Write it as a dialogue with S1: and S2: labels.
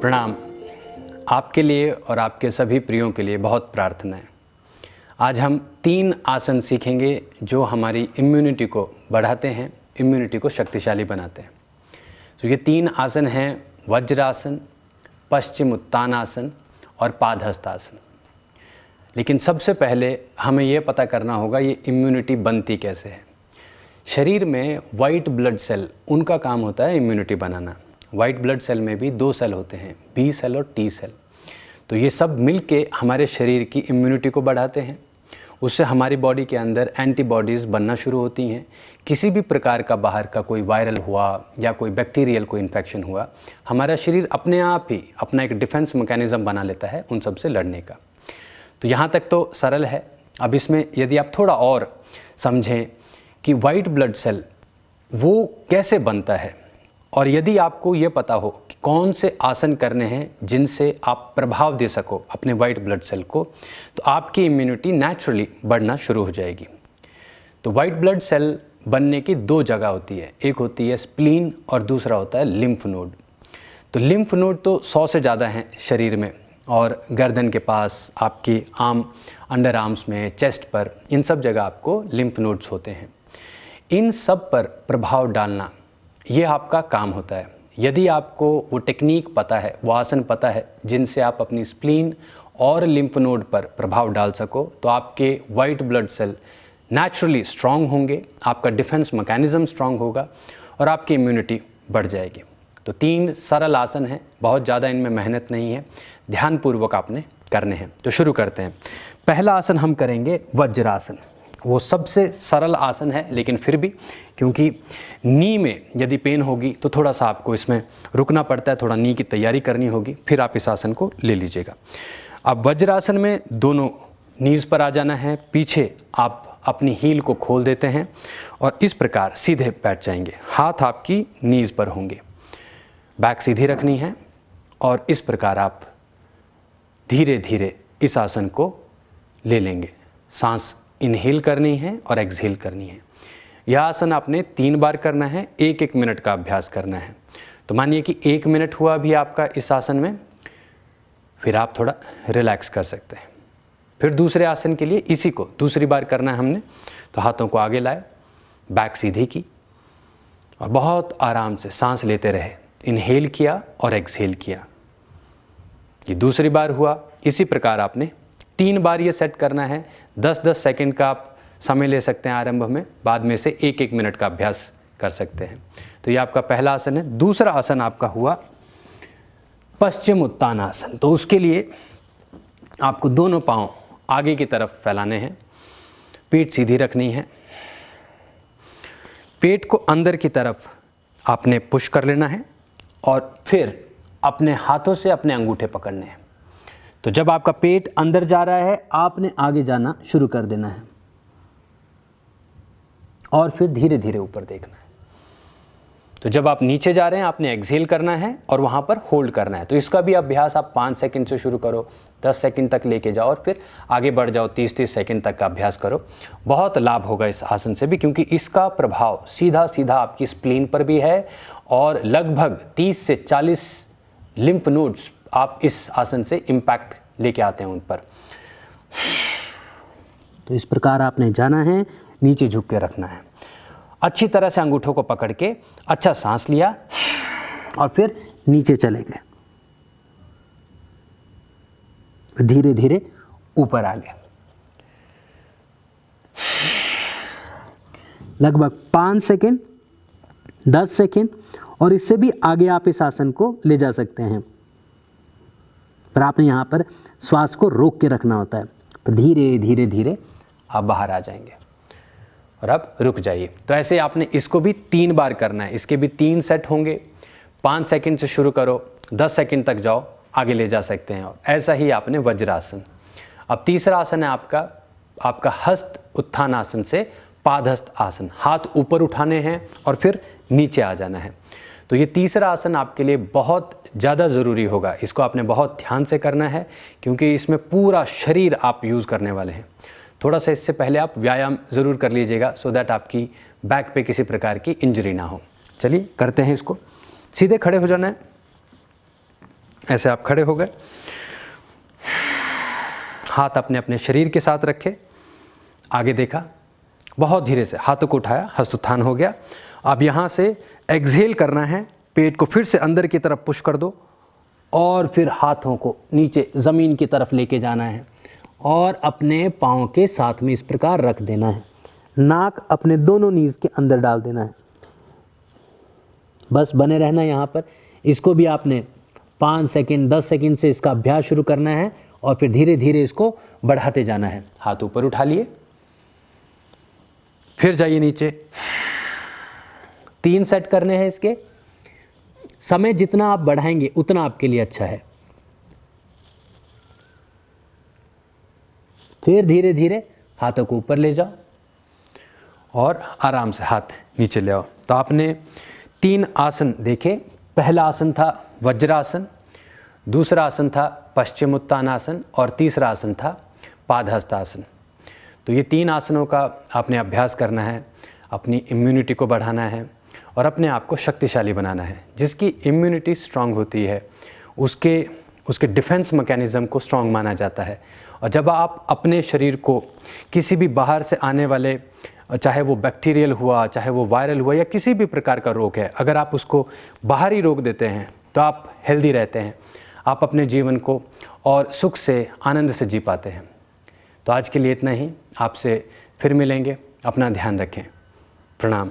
S1: प्रणाम। आपके लिए और आपके सभी प्रियों के लिए बहुत प्रार्थना है। आज हम 3 आसन सीखेंगे जो हमारी इम्यूनिटी को बढ़ाते हैं, इम्यूनिटी को शक्तिशाली बनाते हैं। तो ये 3 आसन हैं वज्रासन, पश्चिम उत्तानासन और पादहस्तासन। लेकिन सबसे पहले हमें ये पता करना होगा ये इम्यूनिटी बनती कैसे है। शरीर में वाइट ब्लड सेल, उनका काम होता है इम्यूनिटी बनाना। वाइट ब्लड सेल में भी 2 सेल होते हैं, बी सेल और टी सेल। तो ये सब मिलके हमारे शरीर की इम्यूनिटी को बढ़ाते हैं। उससे हमारी बॉडी के अंदर एंटीबॉडीज़ बनना शुरू होती हैं। किसी भी प्रकार का बाहर का कोई वायरल हुआ या कोई बैक्टीरियल कोई इन्फेक्शन हुआ, हमारा शरीर अपने आप ही अपना एक डिफेंस मैकेनिज़्म बना लेता है उन सब से लड़ने का। तो यहाँ तक तो सरल है। अब इसमें यदि आप थोड़ा और समझें कि वाइट ब्लड सेल वो कैसे बनता है, और यदि आपको ये पता हो कि कौन से आसन करने हैं जिनसे आप प्रभाव दे सको अपने वाइट ब्लड सेल को, तो आपकी इम्यूनिटी नेचुरली बढ़ना शुरू हो जाएगी। तो वाइट ब्लड सेल बनने की 2 जगह होती है, एक होती है स्प्लीन और दूसरा होता है लिम्फ नोड। तो लिम्फ नोड तो 100 से ज़्यादा हैं शरीर में, और गर्दन के पास, आपकी अंडर आर्म्स में, चेस्ट पर, इन सब जगह आपको लिम्फ नोड्स होते हैं। इन सब पर प्रभाव डालना ये आपका काम होता है। यदि आपको वो टेक्निक पता है, वो आसन पता है जिनसे आप अपनी स्प्लीन और लिम्फ नोड पर प्रभाव डाल सको, तो आपके white blood cell naturally strong होंगे, आपका डिफेंस मैकेनिज़्म स्ट्रांग होगा और आपकी इम्यूनिटी बढ़ जाएगी। तो 3 सरल आसन हैं, बहुत ज़्यादा इनमें मेहनत नहीं है, ध्यानपूर्वक आपने करने हैं। तो शुरू करते हैं। पहला आसन हम करेंगे वज्रासन। वो सबसे सरल आसन है, लेकिन फिर भी क्योंकि नी में यदि पेन होगी तो थोड़ा सा आपको इसमें रुकना पड़ता है, थोड़ा नी की तैयारी करनी होगी, फिर आप इस आसन को ले लीजिएगा। अब वज्रासन में दोनों नीज़ पर आ जाना है, पीछे आप अपनी हील को खोल देते हैं और इस प्रकार सीधे बैठ जाएंगे। हाथ आपकी नीज़ पर होंगे, बैक सीधी रखनी है और इस प्रकार आप धीरे धीरे इस आसन को ले लेंगे। सांस इनहेल करनी है और एक्सहेल करनी है। यह आसन आपने 3 बार करना है, 1-1 मिनट का अभ्यास करना है। तो मानिए कि 1 मिनट हुआ अभी आपका इस आसन में, फिर आप थोड़ा रिलैक्स कर सकते हैं। फिर दूसरे आसन के लिए इसी को दूसरी बार करना है हमने। तो हाथों को आगे लाए, बैक सीधी की और बहुत आराम से सांस लेते रहे। इनहेल किया और एक्सहेल किया। ये दूसरी बार हुआ। इसी प्रकार आपने 3 बार ये सेट करना है। 10-10 सेकंड का आप समय ले सकते हैं आरंभ में, बाद में से 1-1 मिनट का अभ्यास कर सकते हैं। तो ये आपका पहला आसन है। दूसरा आसन आपका हुआ पश्चिम उत्तानासन। तो उसके लिए आपको दोनों पांव आगे की तरफ फैलाने हैं, पीठ सीधी रखनी है, पेट को अंदर की तरफ आपने पुश कर लेना है और फिर अपने हाथों से अपने अंगूठे पकड़ने हैं। तो जब आपका पेट अंदर जा रहा है, आपने आगे जाना शुरू कर देना है और फिर धीरे धीरे ऊपर देखना है। तो जब आप नीचे जा रहे हैं, आपने एक्सहेल करना है और वहाँ पर होल्ड करना है। तो इसका भी अभ्यास आप 5 सेकंड से शुरू करो, 10 सेकंड तक लेके जाओ और फिर आगे बढ़ जाओ, 30-30 सेकंड तक का अभ्यास करो। बहुत लाभ होगा इस आसन से भी, क्योंकि इसका प्रभाव सीधा सीधा आपकी स्प्लीन पर भी है और लगभग 30 से 40 लिम्फ नोड्स आप इस आसन से इम्पैक्ट लेके आते हैं उन पर। तो इस प्रकार आपने जाना है, नीचे झुक के रखना है, अच्छी तरह से अंगूठों को पकड़ के अच्छा सांस लिया और फिर नीचे चले गए, धीरे धीरे ऊपर आ गए। लगभग 5 सेकंड, 10 सेकंड और इससे भी आगे आप इस आसन को ले जा सकते हैं, पर आपने यहाँ पर श्वास को रोक के रखना होता है। पर धीरे धीरे धीरे आप बाहर आ जाएंगे और अब रुक जाइए। तो ऐसे आपने इसको भी 3 बार करना है। इसके भी 3 सेट होंगे। 5 सेकंड से शुरू करो, 10 सेकंड तक जाओ, आगे ले जा सकते हैं। और ऐसा ही आपने वज्रासन। अब तीसरा आसन है आपका हस्त उत्थानासन से पादहस्त आसन। हाथ ऊपर उठाने हैं और फिर नीचे आ जाना है। तो ये तीसरा आसन आपके लिए बहुत ज़्यादा ज़रूरी होगा। इसको आपने बहुत ध्यान से करना है, क्योंकि इसमें पूरा शरीर आप यूज़ करने वाले हैं। थोड़ा सा इससे पहले आप व्यायाम ज़रूर कर लीजिएगा, सो दैट आपकी बैक पे किसी प्रकार की इंजरी ना हो। चलिए करते हैं इसको। सीधे खड़े हो जाना है, ऐसे आप खड़े हो गए, हाथ अपने अपने शरीर के साथ रखे, आगे देखा, बहुत धीरे से हाथों को उठाया, हस्तोत्थान हो गया। अब यहाँ से एक्सहेल करना है, पेट को फिर से अंदर की तरफ पुश कर दो और फिर हाथों को नीचे ज़मीन की तरफ लेके जाना है और अपने पाँव के साथ में इस प्रकार रख देना है। नाक अपने दोनों नीज़ के अंदर डाल देना है, बस बने रहना यहाँ पर। इसको भी आपने 5 सेकंड 10 सेकंड से इसका अभ्यास शुरू करना है और फिर धीरे धीरे इसको बढ़ाते जाना है। हाथ ऊपर उठा लिए, फिर जाइए नीचे। 3 सेट करने हैं इसके। समय जितना आप बढ़ाएंगे उतना आपके लिए अच्छा है। फिर धीरे धीरे हाथों को ऊपर ले जाओ और आराम से हाथ नीचे ले आओ। तो आपने 3 आसन देखे। पहला आसन था वज्रासन, दूसरा आसन था पश्चिमोत्तानासन और तीसरा आसन था पादहस्तासन। तो ये 3 आसनों का आपने अभ्यास करना है, अपनी इम्यूनिटी को बढ़ाना है और अपने आप को शक्तिशाली बनाना है। जिसकी इम्यूनिटी स्ट्रांग होती है उसके डिफेंस मैकेनिज़्म को स्ट्रांग माना जाता है। और जब आप अपने शरीर को किसी भी बाहर से आने वाले, चाहे वो बैक्टीरियल हुआ, चाहे वो वायरल हुआ या किसी भी प्रकार का रोग है, अगर आप उसको बाहर ही रोक देते हैं तो आप हेल्दी रहते हैं, आप अपने जीवन को और सुख से आनंद से जी पाते हैं। तो आज के लिए इतना ही। आपसे फिर मिलेंगे। अपना ध्यान रखें। प्रणाम।